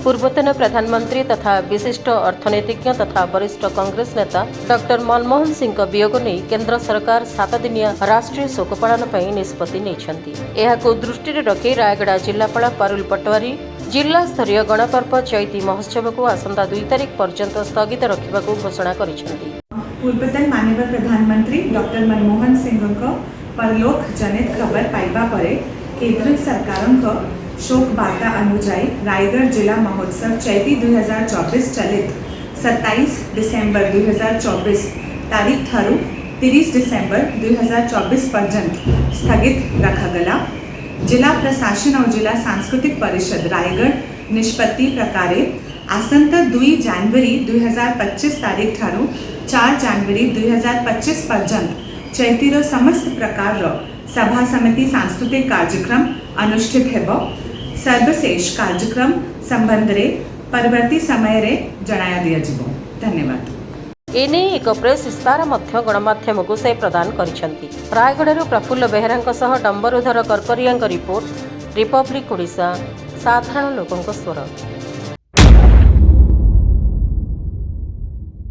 पूर्वतन प्रधानमंत्री तथा विशिष्ट अर्थनीतिज्ञ तथा वरिष्ठ कांग्रेस नेता डॉक्टर मनमोहन सिंह वियोग नहीं केंद्र सरकार 7 दिनिया राष्ट्रीय शोक पालन पर निष्पत्ति नहीं दृष्टि रखी रायगड़ा जिलापाल पारुल पटवारी जिला स्तरीय गणपर्व चैती महोत्सव को आसंता 2 तारिख पर्यंत स्थगित रखा घोषणा करिसेंती। पूर्वतन माननीय प्रधानमंत्री डॉक्टर मनमोहन सिंह परलोक जनित खबर पाइबा परे केंद्र सरकार शोक वार्ता अनुजाई रायगढ़ जिला महोत्सव चैती 2024 चलित 27 डिसेम्बर 2024 तारीख ठारू 30 डिसेम्बर 2024 पर्यंत स्थगित रखागला। जिला प्रशासन और जिला सांस्कृतिक परिषद रायगढ़ निष्पत्ति प्रकारे आसंत 2 जनवरी 2025 तारीख ठारू 4 जनवरी 2025 पर्यंत चैतीर समस्त प्रकार सभा समिति सांस्कृतिक कार्यक्रम अनुष्ठित हेबो। सर्वशेष कार्यक्रम संबंध रे परवर्ती समय रे जणाया दिया जिवो। धन्यवाद। एने एक प्रेस इस्तार मध्य गणमाध्यम को से प्रदान करिसेंती। रायगढ़ प्रफुल्ल बेहेरा सह डंबरुधर करकरिया रिपोर्ट रिपब्लिक ओडिशा साधारण लोकंक स्वर।